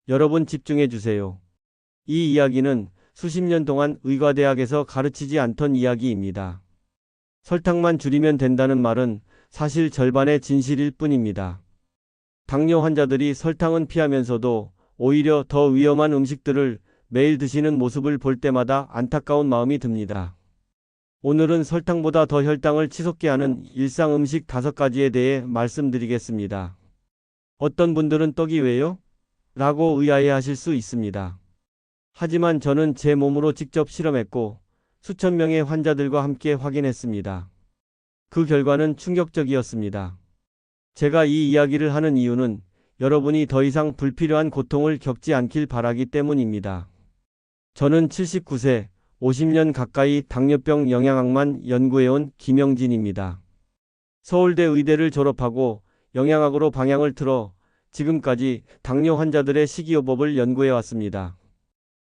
여러분 집중해 주세요. 이 이야기는 수십 년 동안 의과대학에서 가르치지 않던 이야기입니다. 설탕만 줄이면 된다는 말은 사실 절반의 진실일 뿐입니다. 당뇨 환자들이 설탕은 피하면서도 오히려 더 위험한 음식들을 매일 드시는 모습을 볼 때마다 안타까운 마음이 듭니다. 오늘은 설탕보다 더 혈당을 치솟게 하는 일상 음식 5가지에 대해 말씀드리겠습니다. 어떤 분들은 떡이 왜요? 라고 의아해 하실 수 있습니다. 하지만 저는 제 몸으로 직접 실험했고 수천 명의 환자들과 함께 확인했습니다. 그 결과는 충격적이었습니다. 제가 이 이야기를 하는 이유는 여러분이 더 이상 불필요한 고통을 겪지 않길 바라기 때문입니다. 저는 79세, 50년 가까이 당뇨병 영양학만 연구해온 김영진입니다. 서울대 의대를 졸업하고 영양학으로 방향을 틀어 지금까지 당뇨 환자들의 식이요법을 연구해왔습니다.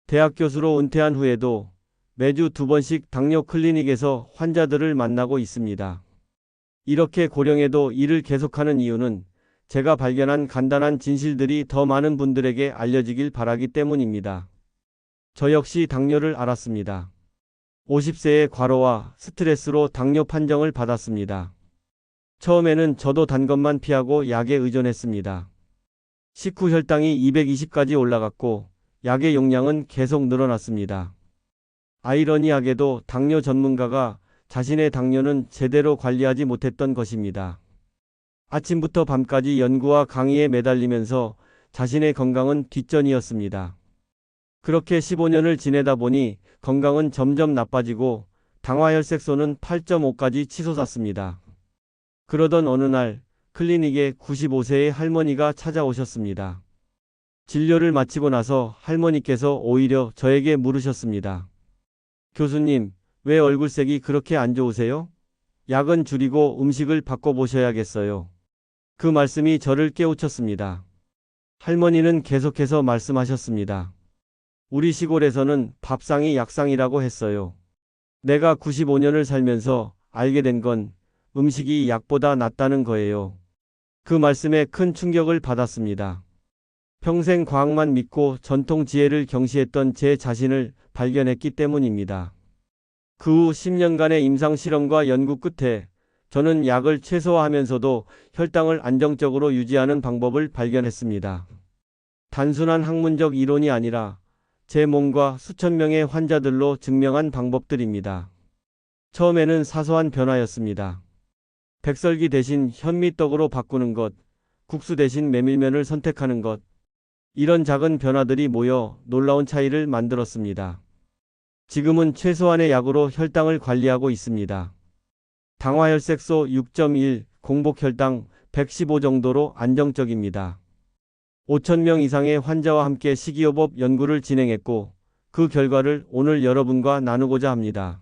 대학 교수로 은퇴한 후에도 매주 2번씩 당뇨 클리닉에서 환자들을 만나고 있습니다. 이렇게 고령에도 일을 계속하는 이유는 제가 발견한 간단한 진실들이 더 많은 분들에게 알려지길 바라기 때문입니다. 저 역시 당뇨를 앓았습니다. 50세의 과로와 스트레스로 당뇨 판정을 받았습니다. 처음에는 저도 단 것만 피하고 약에 의존했습니다. 식후 혈당이 220까지 올라갔고 약의 용량은 계속 늘어났습니다. 아이러니하게도 당뇨 전문가가 자신의 당뇨는 제대로 관리하지 못했던 것입니다. 아침부터 밤까지 연구와 강의에 매달리면서 자신의 건강은 뒷전이었습니다. 그렇게 15년을 지내다 보니 건강은 점점 나빠지고 당화혈색소는 8.5까지 치솟았습니다. 그러던 어느 날 클리닉에 95세의 할머니가 찾아오셨습니다. 진료를 마치고 나서 할머니께서 오히려 저에게 물으셨습니다. 교수님, 왜 얼굴색이 그렇게 안 좋으세요? 약은 줄이고 음식을 바꿔보셔야겠어요. 그 말씀이 저를 깨우쳤습니다. 할머니는 계속해서 말씀하셨습니다. 우리 시골에서는 밥상이 약상이라고 했어요. 내가 95년을 살면서 알게 된 건 음식이 약보다 낫다는 거예요. 그 말씀에 큰 충격을 받았습니다. 평생 과학만 믿고 전통 지혜를 경시했던 제 자신을 발견했기 때문입니다. 그 후 10년간의 임상 실험과 연구 끝에 저는 약을 최소화하면서도 혈당을 안정적으로 유지하는 방법을 발견했습니다. 단순한 학문적 이론이 아니라 제 몸과 수천 명의 환자들로 증명한 방법들입니다. 처음에는 사소한 변화였습니다. 백설기 대신 현미떡으로 바꾸는 것, 국수 대신 메밀면을 선택하는 것, 이런 작은 변화들이 모여 놀라운 차이를 만들었습니다. 지금은 최소한의 약으로 혈당을 관리하고 있습니다. 당화혈색소 6.1, 공복혈당 115 정도로 안정적입니다. 5,000명 이상의 환자와 함께 식이요법 연구를 진행했고 그 결과를 오늘 여러분과 나누고자 합니다.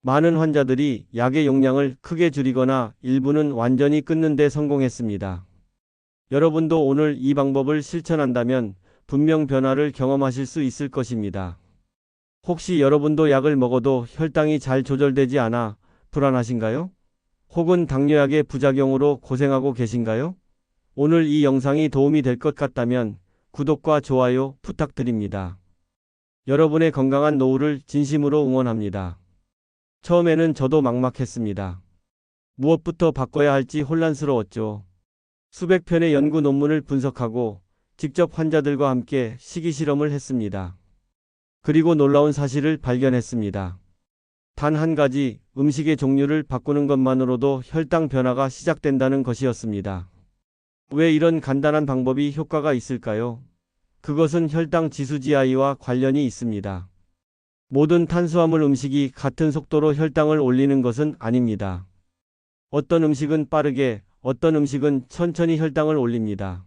많은 환자들이 약의 용량을 크게 줄이거나 일부는 완전히 끊는 데 성공했습니다. 여러분도 오늘 이 방법을 실천한다면 분명 변화를 경험하실 수 있을 것입니다. 혹시 여러분도 약을 먹어도 혈당이 잘 조절되지 않아 불안하신가요? 혹은 당뇨약의 부작용으로 고생하고 계신가요? 오늘 이 영상이 도움이 될 것 같다면 구독과 좋아요 부탁드립니다. 여러분의 건강한 노후를 진심으로 응원합니다. 처음에는 저도 막막했습니다. 무엇부터 바꿔야 할지 혼란스러웠죠. 수백 편의 연구 논문을 분석하고 직접 환자들과 함께 식이 실험을 했습니다. 그리고 놀라운 사실을 발견했습니다. 단 한 가지, 음식의 종류를 바꾸는 것만으로도 혈당 변화가 시작된다는 것이었습니다. 왜 이런 간단한 방법이 효과가 있을까요? 그것은 혈당 지수 GI와 관련이 있습니다. 모든 탄수화물 음식이 같은 속도로 혈당을 올리는 것은 아닙니다. 어떤 음식은 빠르게, 어떤 음식은 천천히 혈당을 올립니다.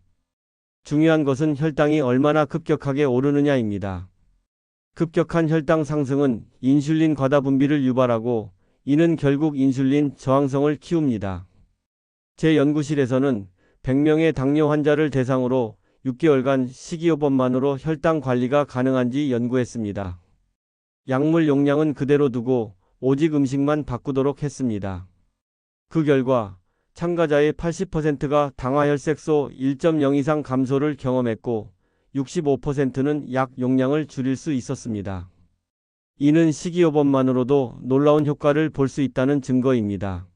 중요한 것은 혈당이 얼마나 급격하게 오르느냐입니다. 급격한 혈당 상승은 인슐린 과다 분비를 유발하고 이는 결국 인슐린 저항성을 키웁니다. 제 연구실에서는 100명의 당뇨 환자를 대상으로 6개월간 식이요법만으로 혈당 관리가 가능한지 연구했습니다. 약물 용량은 그대로 두고 오직 음식만 바꾸도록 했습니다. 그 결과 참가자의 80%가 당화혈색소 1.0 이상 감소를 경험했고 65%는 약 용량을 줄일 수 있었습니다. 이는 식이요법만으로도 놀라운 효과를 볼 수 있다는 증거입니다.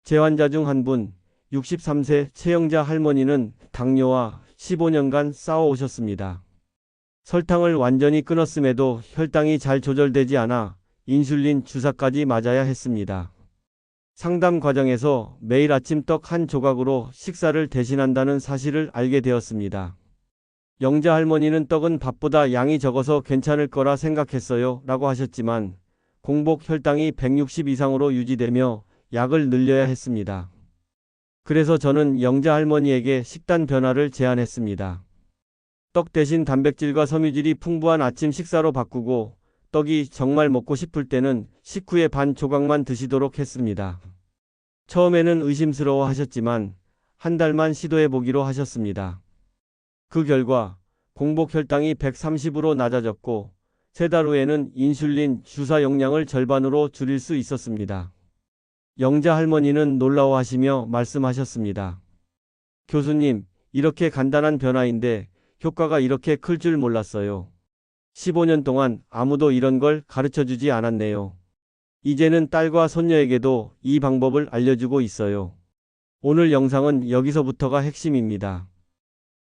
제 환자 중 한 분, 63세 최영자 할머니는 당뇨와 15년간 싸워오셨습니다. 설탕을 완전히 끊었음에도 혈당이 잘 조절되지 않아 인슐린 주사까지 맞아야 했습니다. 상담 과정에서 매일 아침 떡 한 조각으로 식사를 대신한다는 사실을 알게 되었습니다. 영자 할머니는 떡은 밥보다 양이 적어서 괜찮을 거라 생각했어요 라고 하셨지만 공복 혈당이 160 이상으로 유지되며 약을 늘려야 했습니다. 그래서 저는 영자 할머니에게 식단 변화를 제안했습니다. 떡 대신 단백질과 섬유질이 풍부한 아침 식사로 바꾸고 떡이 정말 먹고 싶을 때는 식후에 반 조각만 드시도록 했습니다. 처음에는 의심스러워 하셨지만 한 달만 시도해 보기로 하셨습니다. 그 결과 공복 혈당이 130으로 낮아졌고 3달 후에는 인슐린 주사 용량을 절반으로 줄일 수 있었습니다. 영자 할머니는 놀라워하시며 말씀하셨습니다. 교수님, 이렇게 간단한 변화인데 효과가 이렇게 클 줄 몰랐어요. 15년 동안 아무도 이런 걸 가르쳐주지 않았네요. 이제는 딸과 손녀에게도 이 방법을 알려주고 있어요. 오늘 영상은 여기서부터가 핵심입니다.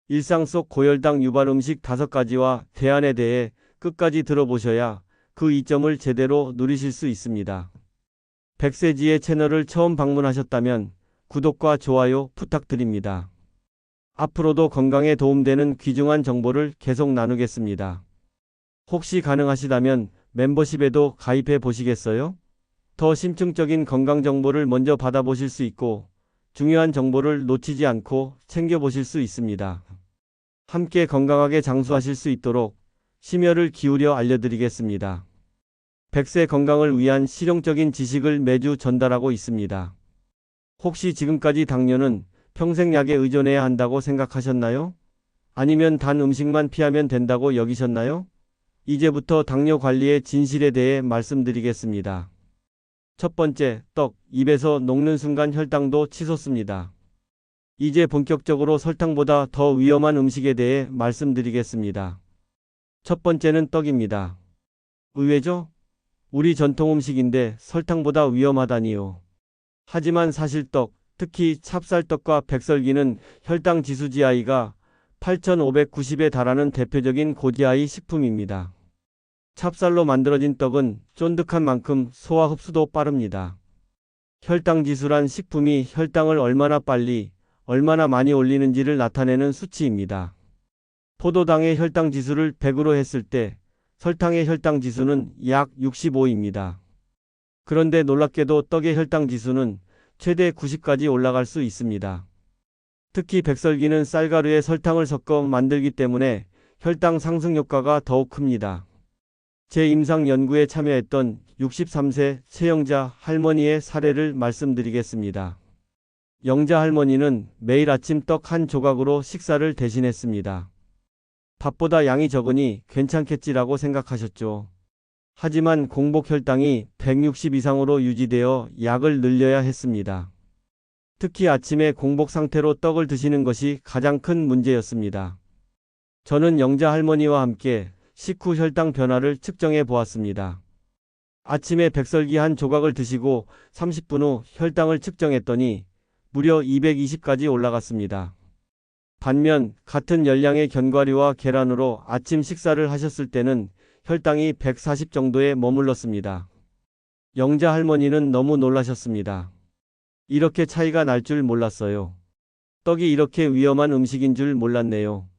일상 속 고혈당 유발 음식 5가지와 대안에 대해 끝까지 들어보셔야 그 이점을 제대로 누리실 수 있습니다. 백세지의 채널을 처음 방문하셨다면 구독과 좋아요 부탁드립니다. 앞으로도 건강에 도움되는 귀중한 정보를 계속 나누겠습니다. 혹시 가능하시다면 멤버십에도 가입해 보시겠어요? 더 심층적인 건강 정보를 먼저 받아보실 수 있고 중요한 정보를 놓치지 않고 챙겨보실 수 있습니다. 함께 건강하게 장수하실 수 있도록 심혈을 기울여 알려드리겠습니다. 100세 건강을 위한 실용적인 지식을 매주 전달하고 있습니다. 혹시 지금까지 당뇨는 평생 약에 의존해야 한다고 생각하셨나요? 아니면 단 음식만 피하면 된다고 여기셨나요? 이제부터 당뇨 관리의 진실에 대해 말씀드리겠습니다. 첫 번째, 떡. 입에서 녹는 순간 혈당도 치솟습니다. 이제 본격적으로 설탕보다 더 위험한 음식에 대해 말씀드리겠습니다. 첫 번째는 떡입니다. 의외죠? 우리 전통 음식인데 설탕보다 위험하다니요. 하지만 사실 떡, 특히 찹쌀떡과 백설기는 혈당 지수 GI가 8,590에 달하는 대표적인 고GI 식품입니다. 찹쌀로 만들어진 떡은 쫀득한 만큼 소화 흡수도 빠릅니다. 혈당 지수란 식품이 혈당을 얼마나 빨리, 얼마나 많이 올리는지를 나타내는 수치입니다. 포도당의 혈당 지수를 100으로 했을 때 설탕의 혈당 지수는 약 65입니다. 그런데 놀랍게도 떡의 혈당 지수는 최대 90까지 올라갈 수 있습니다. 특히 백설기는 쌀가루에 설탕을 섞어 만들기 때문에 혈당 상승 효과가 더욱 큽니다. 제 임상 연구에 참여했던 63세 최영자 할머니의 사례를 말씀드리겠습니다. 영자 할머니는 매일 아침 떡 한 조각으로 식사를 대신했습니다. 밥보다 양이 적으니 괜찮겠지라고 생각하셨죠. 하지만 공복 혈당이 160 이상으로 유지되어 약을 늘려야 했습니다. 특히 아침에 공복 상태로 떡을 드시는 것이 가장 큰 문제였습니다. 저는 영자 할머니와 함께 식후 혈당 변화를 측정해 보았습니다. 아침에 백설기 한 조각을 드시고 30분 후 혈당을 측정했더니 무려 220까지 올라갔습니다. 반면 같은 열량의 견과류와 계란으로 아침 식사를 하셨을 때는 혈당이 140 정도에 머물렀습니다. 영자 할머니는 너무 놀라셨습니다. 이렇게 차이가 날 줄 몰랐어요. 떡이 이렇게 위험한 음식인 줄 몰랐네요.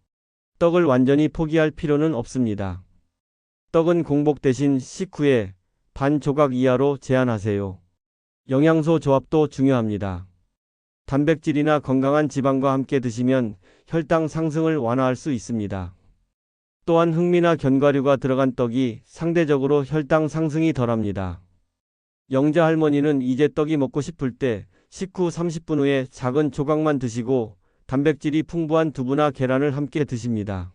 떡을 완전히 포기할 필요는 없습니다. 떡은 공복 대신 식후에 반 조각 이하로 제한하세요. 영양소 조합도 중요합니다. 단백질이나 건강한 지방과 함께 드시면 혈당 상승을 완화할 수 있습니다. 또한 흑미나 견과류가 들어간 떡이 상대적으로 혈당 상승이 덜합니다. 영자 할머니는 이제 떡이 먹고 싶을 때 식후 30분 후에 작은 조각만 드시고 단백질이 풍부한 두부나 계란을 함께 드십니다.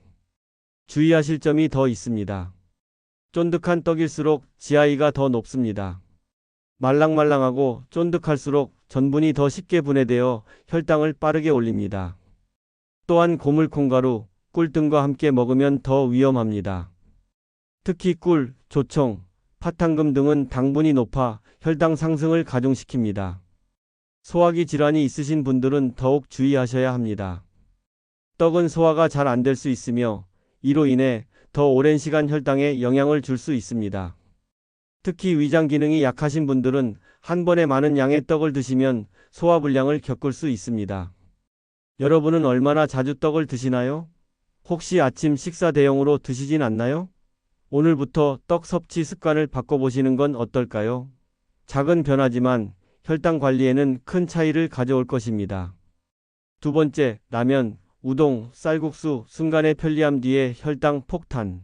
주의하실 점이 더 있습니다. 쫀득한 떡일수록 GI가 더 높습니다. 말랑말랑하고 쫀득할수록 전분이 더 쉽게 분해되어 혈당을 빠르게 올립니다. 또한 고물 콩가루, 꿀 등과 함께 먹으면 더 위험합니다. 특히 꿀, 조청, 파탄금 등은 당분이 높아 혈당 상승을 가중시킵니다. 소화기 질환이 있으신 분들은 더욱 주의하셔야 합니다. 떡은 소화가 잘 안 될 수 있으며 이로 인해 더 오랜 시간 혈당에 영향을 줄 수 있습니다. 특히 위장 기능이 약하신 분들은 한 번에 많은 양의 떡을 드시면 소화불량을 겪을 수 있습니다. 여러분은 얼마나 자주 떡을 드시나요? 혹시 아침 식사 대용으로 드시진 않나요? 오늘부터 떡 섭취 습관을 바꿔보시는 건 어떨까요? 작은 변화지만 혈당 관리에는 큰 차이를 가져올 것입니다. 두 번째, 라면, 우동, 쌀국수, 순간의 편리함 뒤에 혈당 폭탄.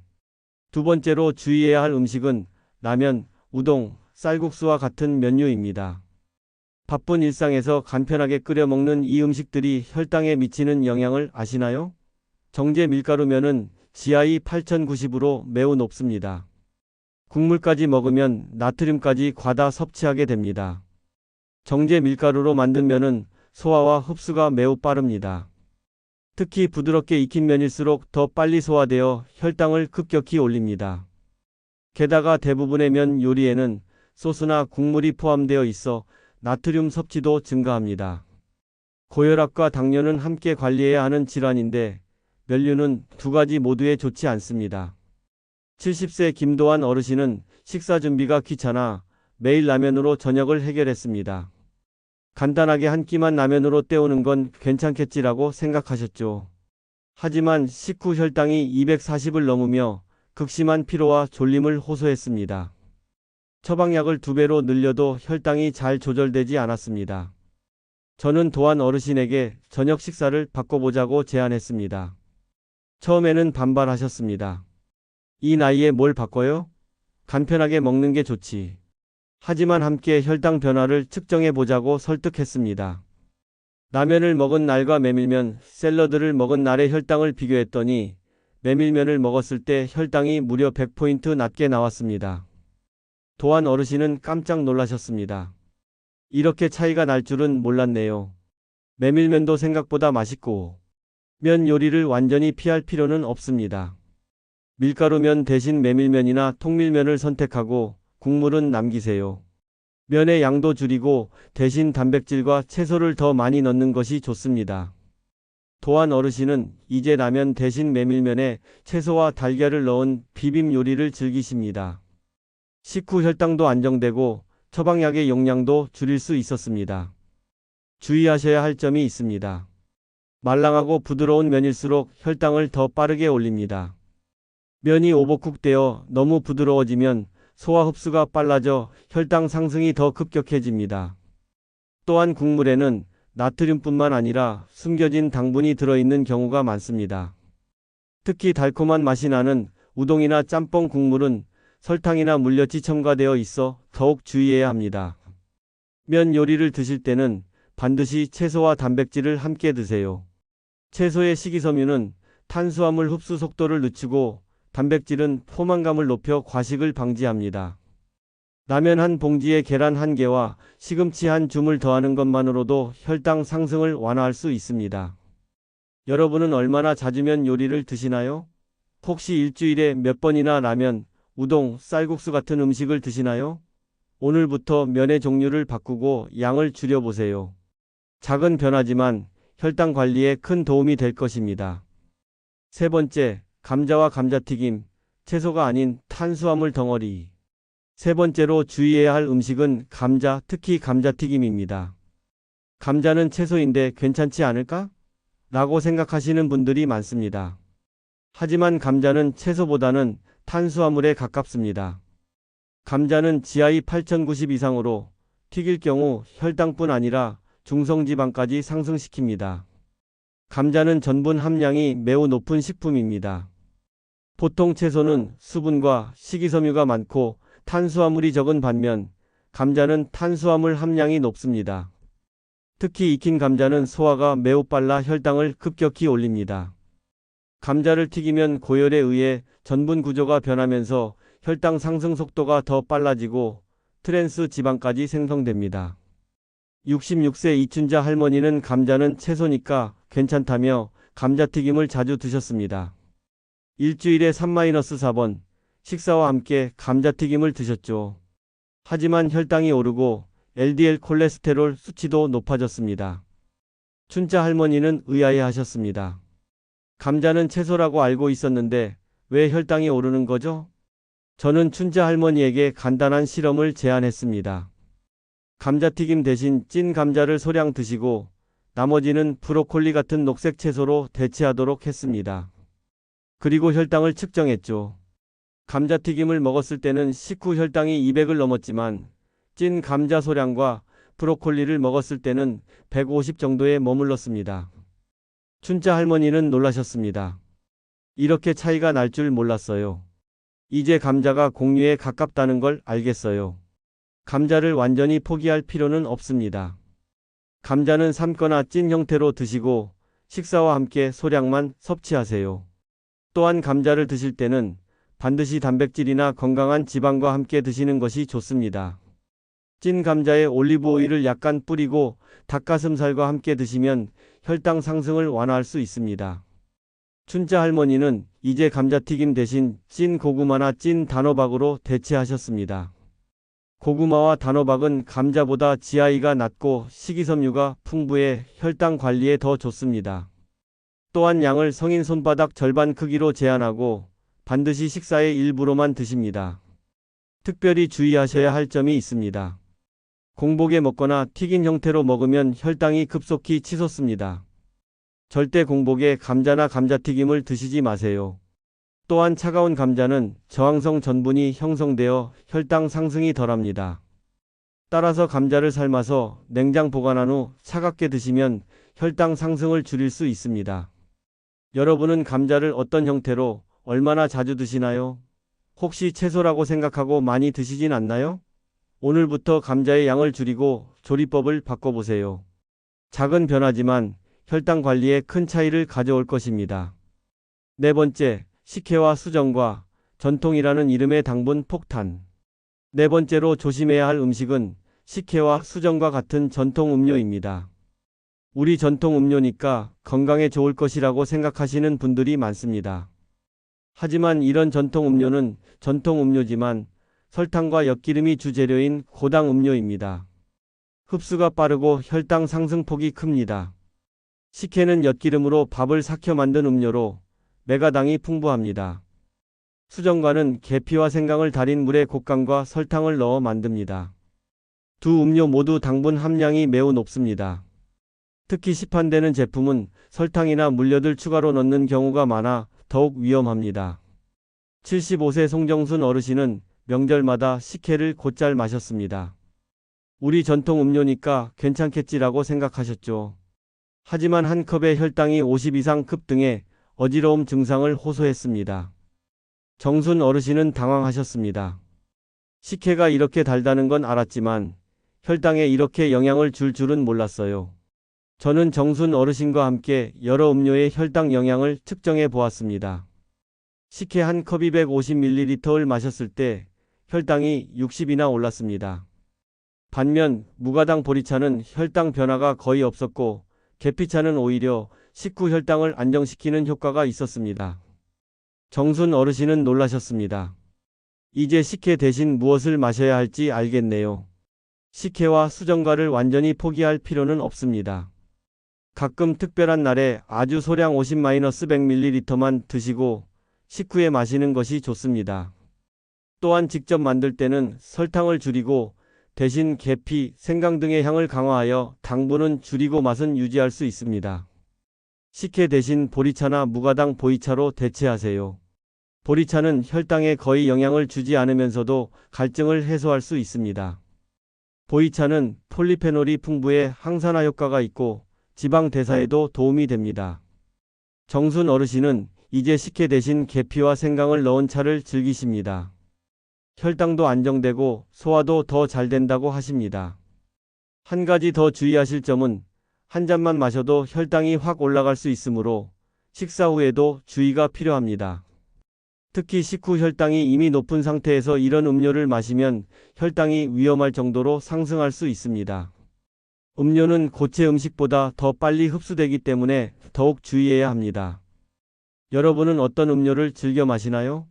두 번째로 주의해야 할 음식은 라면, 우동, 쌀국수와 같은 면류입니다. 바쁜 일상에서 간편하게 끓여 먹는 이 음식들이 혈당에 미치는 영향을 아시나요? 정제 밀가루면은 GI 8090으로 매우 높습니다. 국물까지 먹으면 나트륨까지 과다 섭취하게 됩니다. 정제 밀가루로 만든 면은 소화와 흡수가 매우 빠릅니다. 특히 부드럽게 익힌 면일수록 더 빨리 소화되어 혈당을 급격히 올립니다. 게다가 대부분의 면 요리에는 소스나 국물이 포함되어 있어 나트륨 섭취도 증가합니다. 고혈압과 당뇨는 함께 관리해야 하는 질환인데 면류는 두 가지 모두에 좋지 않습니다. 70세 김도환 어르신은 식사 준비가 귀찮아 매일 라면으로 저녁을 해결했습니다. 간단하게 한 끼만 라면으로 때우는 건 괜찮겠지라고 생각하셨죠. 하지만 식후 혈당이 240을 넘으며 극심한 피로와 졸림을 호소했습니다. 처방약을 2배로 늘려도 혈당이 잘 조절되지 않았습니다. 저는 도안 어르신에게 저녁 식사를 바꿔보자고 제안했습니다. 처음에는 반발하셨습니다. 이 나이에 뭘 바꿔요? 간편하게 먹는 게 좋지. 하지만 함께 혈당 변화를 측정해 보자고 설득했습니다. 라면을 먹은 날과 메밀면, 샐러드를 먹은 날의 혈당을 비교했더니 메밀면을 먹었을 때 혈당이 무려 100포인트 낮게 나왔습니다. 도안 어르신은 깜짝 놀라셨습니다. 이렇게 차이가 날 줄은 몰랐네요. 메밀면도 생각보다 맛있고 면 요리를 완전히 피할 필요는 없습니다. 밀가루면 대신 메밀면이나 통밀면을 선택하고 국물은 남기세요. 면의 양도 줄이고 대신 단백질과 채소를 더 많이 넣는 것이 좋습니다. 도안 어르신은 이제 라면 대신 메밀면에 채소와 달걀을 넣은 비빔 요리를 즐기십니다. 식후 혈당도 안정되고 처방약의 용량도 줄일 수 있었습니다. 주의하셔야 할 점이 있습니다. 말랑하고 부드러운 면일수록 혈당을 더 빠르게 올립니다. 면이 오버쿡되어 너무 부드러워지면 소화 흡수가 빨라져 혈당 상승이 더 급격해집니다. 또한 국물에는 나트륨뿐만 아니라 숨겨진 당분이 들어있는 경우가 많습니다. 특히 달콤한 맛이 나는 우동이나 짬뽕 국물은 설탕이나 물엿이 첨가되어 있어 더욱 주의해야 합니다. 면 요리를 드실 때는 반드시 채소와 단백질을 함께 드세요. 채소의 식이섬유는 탄수화물 흡수 속도를 늦추고 단백질은 포만감을 높여 과식을 방지합니다. 라면 한 봉지에 계란 1개와 시금치 한 줌을 더하는 것만으로도 혈당 상승을 완화할 수 있습니다. 여러분은 얼마나 자주 면 요리를 드시나요? 혹시 일주일에 몇 번이나 라면, 우동, 쌀국수 같은 음식을 드시나요? 오늘부터 면의 종류를 바꾸고 양을 줄여보세요. 작은 변화지만 혈당 관리에 큰 도움이 될 것입니다. 세 번째, 감자와 감자튀김, 채소가 아닌 탄수화물 덩어리. 세 번째로 주의해야 할 음식은 감자, 특히 감자튀김입니다. 감자는 채소인데 괜찮지 않을까? 라고 생각하시는 분들이 많습니다. 하지만 감자는 채소보다는 탄수화물에 가깝습니다. 감자는 GI 8090 이상으로 튀길 경우 혈당뿐 아니라 중성지방까지 상승시킵니다. 감자는 전분 함량이 매우 높은 식품입니다. 보통 채소는 수분과 식이섬유가 많고 탄수화물이 적은 반면 감자는 탄수화물 함량이 높습니다. 특히 익힌 감자는 소화가 매우 빨라 혈당을 급격히 올립니다. 감자를 튀기면 고열에 의해 전분 구조가 변하면서 혈당 상승 속도가 더 빨라지고 트랜스 지방까지 생성됩니다. 66세 이춘자 할머니는 감자는 채소니까 괜찮다며 감자튀김을 자주 드셨습니다. 일주일에 3-4번 식사와 함께 감자튀김을 드셨죠. 하지만 혈당이 오르고 LDL 콜레스테롤 수치도 높아졌습니다. 춘자 할머니는 의아해하셨습니다. 감자는 채소라고 알고 있었는데 왜 혈당이 오르는 거죠? 저는 춘자 할머니에게 간단한 실험을 제안했습니다. 감자튀김 대신 찐 감자를 소량 드시고 나머지는 브로콜리 같은 녹색 채소로 대체하도록 했습니다. 그리고 혈당을 측정했죠. 감자튀김을 먹었을 때는 식후 혈당이 200을 넘었지만 찐 감자 소량과 브로콜리를 먹었을 때는 150 정도에 머물렀습니다. 춘자 할머니는 놀라셨습니다. 이렇게 차이가 날 줄 몰랐어요. 이제 감자가 공유에 가깝다는 걸 알겠어요. 감자를 완전히 포기할 필요는 없습니다. 감자는 삶거나 찐 형태로 드시고 식사와 함께 소량만 섭취하세요. 또한 감자를 드실 때는 반드시 단백질이나 건강한 지방과 함께 드시는 것이 좋습니다. 찐 감자에 올리브 오일을 약간 뿌리고 닭가슴살과 함께 드시면 혈당 상승을 완화할 수 있습니다. 춘자 할머니는 이제 감자튀김 대신 찐 고구마나 찐 단호박으로 대체하셨습니다. 고구마와 단호박은 감자보다 GI가 낮고 식이섬유가 풍부해 혈당 관리에 더 좋습니다. 또한 양을 성인 손바닥 절반 크기로 제한하고 반드시 식사의 일부로만 드십니다. 특별히 주의하셔야 할 점이 있습니다. 공복에 먹거나 튀긴 형태로 먹으면 혈당이 급속히 치솟습니다. 절대 공복에 감자나 감자튀김을 드시지 마세요. 또한 차가운 감자는 저항성 전분이 형성되어 혈당 상승이 덜합니다. 따라서 감자를 삶아서 냉장 보관한 후 차갑게 드시면 혈당 상승을 줄일 수 있습니다. 여러분은 감자를 어떤 형태로 얼마나 자주 드시나요? 혹시 채소라고 생각하고 많이 드시진 않나요? 오늘부터 감자의 양을 줄이고 조리법을 바꿔보세요. 작은 변화지만 혈당 관리에 큰 차이를 가져올 것입니다. 네 번째, 식혜와 수정과 전통이라는 이름의 당분 폭탄. 네 번째로 조심해야 할 음식은 식혜와 수정과 같은 전통 음료입니다. 우리 전통 음료니까 건강에 좋을 것이라고 생각하시는 분들이 많습니다. 하지만 이런 전통 음료는 전통 음료지만 설탕과 엿기름이 주재료인 고당 음료입니다. 흡수가 빠르고 혈당 상승폭이 큽니다. 식혜는 엿기름으로 밥을 삭혀 만든 음료로 메가당이 풍부합니다. 수정과는 계피와 생강을 달인 물에 곶감과 설탕을 넣어 만듭니다. 두 음료 모두 당분 함량이 매우 높습니다. 특히 시판되는 제품은 설탕이나 물엿을 추가로 넣는 경우가 많아 더욱 위험합니다. 75세 송정순 어르신은 명절마다 식혜를 곧잘 마셨습니다. 우리 전통 음료니까 괜찮겠지라고 생각하셨죠. 하지만 한 컵에 혈당이 50 이상 급등해 어지러움 증상을 호소했습니다. 정순 어르신은 당황하셨습니다. 식혜가 이렇게 달다는 건 알았지만 혈당에 이렇게 영향을 줄 줄은 몰랐어요. 저는 정순 어르신과 함께 여러 음료의 혈당 영향을 측정해 보았습니다. 식혜 한 컵이 150ml를 마셨을 때 혈당이 60이나 올랐습니다. 반면 무가당 보리차는 혈당 변화가 거의 없었고 계피차는 오히려 식후 혈당을 안정시키는 효과가 있었습니다. 정순 어르신은 놀라셨습니다. 이제 식혜 대신 무엇을 마셔야 할지 알겠네요. 식혜와 수정과를 완전히 포기할 필요는 없습니다. 가끔 특별한 날에 아주 소량 50-100ml만 드시고 식후에 마시는 것이 좋습니다. 또한 직접 만들 때는 설탕을 줄이고 대신 계피, 생강 등의 향을 강화하여 당분은 줄이고 맛은 유지할 수 있습니다. 식혜 대신 보리차나 무가당 보이차로 대체하세요. 보리차는 혈당에 거의 영향을 주지 않으면서도 갈증을 해소할 수 있습니다. 보이차는 폴리페놀이 풍부해 항산화 효과가 있고 지방 대사에도 도움이 됩니다. 정순 어르신은 이제 식혜 대신 계피와 생강을 넣은 차를 즐기십니다. 혈당도 안정되고 소화도 더 잘 된다고 하십니다. 한 가지 더 주의하실 점은 한 잔만 마셔도 혈당이 확 올라갈 수 있으므로 식사 후에도 주의가 필요합니다. 특히 식후 혈당이 이미 높은 상태에서 이런 음료를 마시면 혈당이 위험할 정도로 상승할 수 있습니다. 음료는 고체 음식보다 더 빨리 흡수되기 때문에 더욱 주의해야 합니다. 여러분은 어떤 음료를 즐겨 마시나요?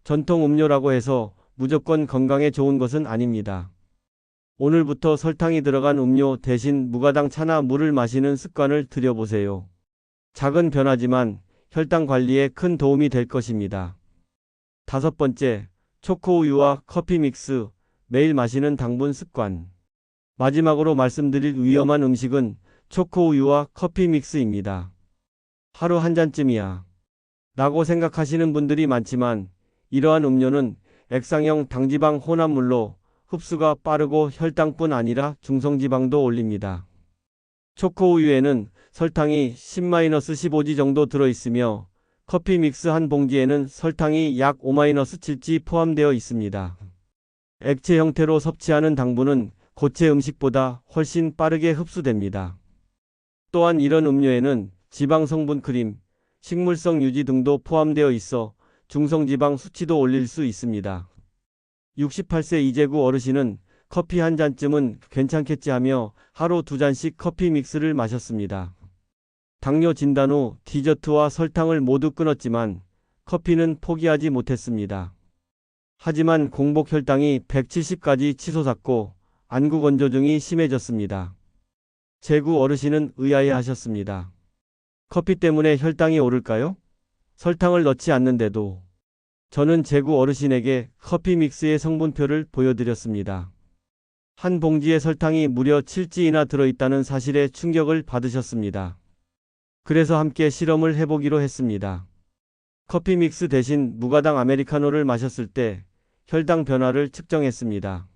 전통 음료라고 해서 무조건 건강에 좋은 것은 아닙니다. 오늘부터 설탕이 들어간 음료 대신 무가당 차나 물을 마시는 습관을 들여보세요. 작은 변화지만 혈당 관리에 큰 도움이 될 것입니다. 다섯 번째, 초코우유와 커피 믹스, 매일 마시는 당분 습관. 마지막으로 말씀드릴 위험한 음식은 초코우유와 커피 믹스입니다. 하루 한 잔쯤이야 라고 생각하시는 분들이 많지만 이러한 음료는 액상형 당지방 혼합물로 흡수가 빠르고 혈당뿐 아니라 중성지방도 올립니다. 초코우유에는 설탕이 10-15G 정도 들어있으며 커피 믹스 한 봉지에는 설탕이 약 5-7G 포함되어 있습니다. 액체 형태로 섭취하는 당분은 고체 음식보다 훨씬 빠르게 흡수됩니다. 또한 이런 음료에는 지방 성분 크림, 식물성 유지 등도 포함되어 있어 중성지방 수치도 올릴 수 있습니다. 68세 이재구 어르신은 커피 한 잔쯤은 괜찮겠지 하며 하루 2잔씩 커피 믹스를 마셨습니다. 당뇨 진단 후 디저트와 설탕을 모두 끊었지만 커피는 포기하지 못했습니다. 하지만 공복 혈당이 170까지 치솟았고 안구 건조증이 심해졌습니다. 재구 어르신은 의아해하셨습니다. 커피 때문에 혈당이 오를까요? 설탕을 넣지 않는데도. 저는 재구 어르신에게 커피 믹스의 성분표를 보여드렸습니다. 한 봉지에 설탕이 무려 7G나 들어있다는 사실에 충격을 받으셨습니다. 그래서 함께 실험을 해보기로 했습니다. 커피 믹스 대신 무가당 아메리카노를 마셨을 때 혈당 변화를 측정했습니다.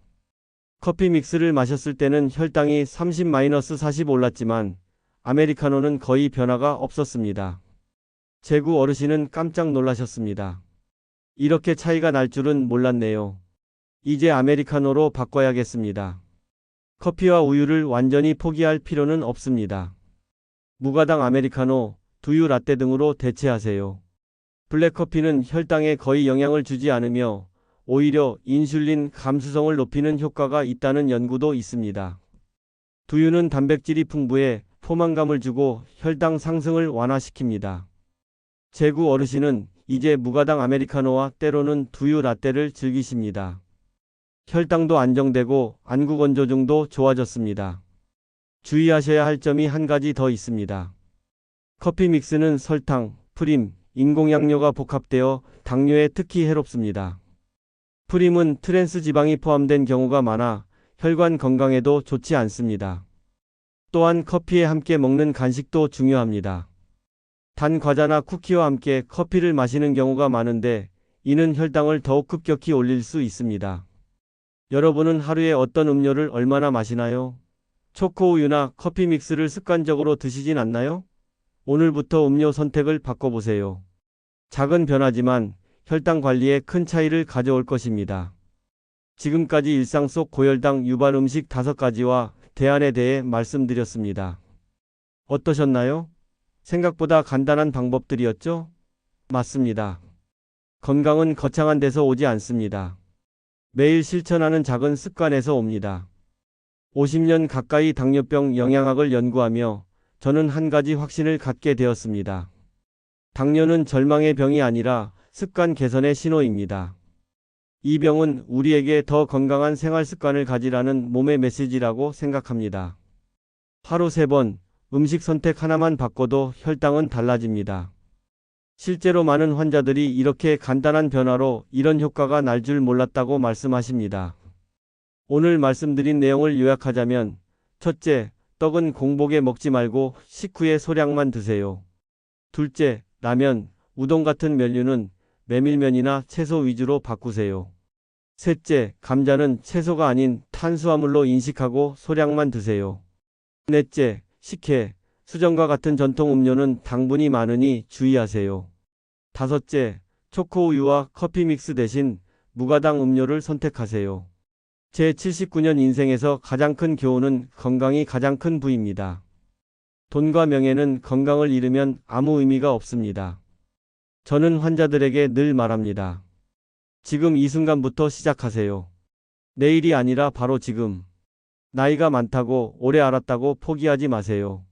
커피 믹스를 마셨을 때는 혈당이 30-40 올랐지만 아메리카노는 거의 변화가 없었습니다. 재구 어르신은 깜짝 놀라셨습니다. 이렇게 차이가 날 줄은 몰랐네요. 이제 아메리카노로 바꿔야겠습니다. 커피와 우유를 완전히 포기할 필요는 없습니다. 무가당 아메리카노, 두유 라떼 등으로 대체하세요. 블랙커피는 혈당에 거의 영향을 주지 않으며 오히려 인슐린 감수성을 높이는 효과가 있다는 연구도 있습니다. 두유는 단백질이 풍부해 포만감을 주고 혈당 상승을 완화시킵니다. 재구 어르신은 이제 무가당 아메리카노와 때로는 두유 라떼를 즐기십니다. 혈당도 안정되고 안구 건조증도 좋아졌습니다. 주의하셔야 할 점이 한 가지 더 있습니다. 커피 믹스는 설탕, 프림, 인공양료가 복합되어 당뇨에 특히 해롭습니다. 프림은 트랜스 지방이 포함된 경우가 많아 혈관 건강에도 좋지 않습니다. 또한 커피에 함께 먹는 간식도 중요합니다. 단 과자나 쿠키와 함께 커피를 마시는 경우가 많은데 이는 혈당을 더욱 급격히 올릴 수 있습니다. 여러분은 하루에 어떤 음료를 얼마나 마시나요? 초코우유나 커피 믹스를 습관적으로 드시진 않나요? 오늘부터 음료 선택을 바꿔보세요. 작은 변화지만 혈당 관리에 큰 차이를 가져올 것입니다. 지금까지 일상 속 고혈당 유발 음식 5가지와 대안에 대해 말씀드렸습니다. 어떠셨나요? 생각보다 간단한 방법들이었죠? 맞습니다. 건강은 거창한 데서 오지 않습니다. 매일 실천하는 작은 습관에서 옵니다. 50년 가까이 당뇨병 영양학을 연구하며 저는 한 가지 확신을 갖게 되었습니다. 당뇨는 절망의 병이 아니라 습관 개선의 신호입니다. 이 병은 우리에게 더 건강한 생활 습관을 가지라는 몸의 메시지라고 생각합니다. 하루 3번 음식 선택 하나만 바꿔도 혈당은 달라집니다. 실제로 많은 환자들이 이렇게 간단한 변화로 이런 효과가 날 줄 몰랐다고 말씀하십니다. 오늘 말씀드린 내용을 요약하자면 첫째, 떡은 공복에 먹지 말고 식후에 소량만 드세요. 둘째, 라면, 우동 같은 면류는 메밀면이나 채소 위주로 바꾸세요. 셋째, 감자는 채소가 아닌 탄수화물로 인식하고 소량만 드세요. 넷째, 식혜, 수정과 같은 전통 음료는 당분이 많으니 주의하세요. 다섯째, 초코우유와 커피 믹스 대신 무가당 음료를 선택하세요. 제 79년 인생에서 가장 큰 교훈은 건강이 가장 큰 부입니다. 돈과 명예는 건강을 잃으면 아무 의미가 없습니다. 저는 환자들에게 늘 말합니다. 지금 이 순간부터 시작하세요. 내일이 아니라 바로 지금. 나이가 많다고 오래 알았다고 포기하지 마세요.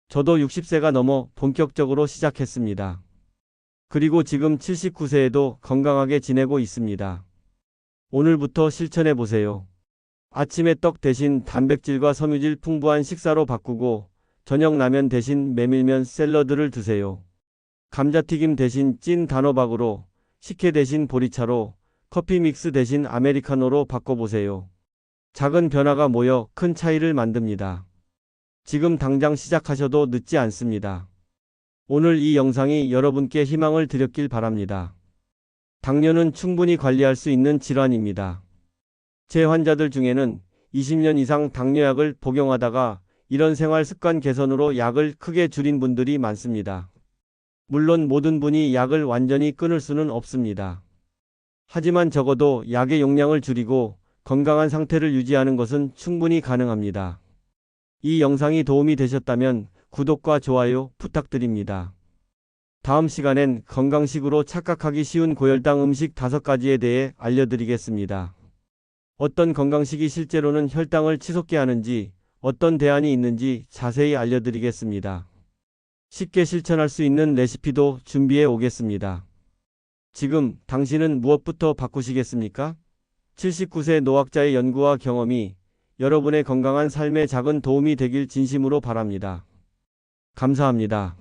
저도 60세가 넘어 본격적으로 시작했습니다. 그리고 지금 79세에도 건강하게 지내고 있습니다. 오늘부터 실천해 보세요. 아침에 떡 대신 단백질과 섬유질 풍부한 식사로 바꾸고 저녁 라면 대신 메밀면 샐러드를 드세요. 감자튀김 대신 찐 단호박으로, 식혜 대신 보리차로, 커피 믹스 대신 아메리카노로 바꿔보세요. 작은 변화가 모여 큰 차이를 만듭니다. 지금 당장 시작하셔도 늦지 않습니다. 오늘 이 영상이 여러분께 희망을 드렸길 바랍니다. 당뇨는 충분히 관리할 수 있는 질환입니다. 제 환자들 중에는 20년 이상 당뇨약을 복용하다가 이런 생활 습관 개선으로 약을 크게 줄인 분들이 많습니다. 물론 모든 분이 약을 완전히 끊을 수는 없습니다. 하지만 적어도 약의 용량을 줄이고 건강한 상태를 유지하는 것은 충분히 가능합니다. 이 영상이 도움이 되셨다면 구독과 좋아요 부탁드립니다. 다음 시간엔 건강식으로 착각하기 쉬운 고혈당 음식 5가지에 대해 알려드리겠습니다. 어떤 건강식이 실제로는 혈당을 치솟게 하는지, 어떤 대안이 있는지 자세히 알려드리겠습니다. 쉽게 실천할 수 있는 레시피도 준비해 오겠습니다. 지금 당신은 무엇부터 바꾸시겠습니까? 79세 노학자의 연구와 경험이 여러분의 건강한 삶에 작은 도움이 되길 진심으로 바랍니다. 감사합니다.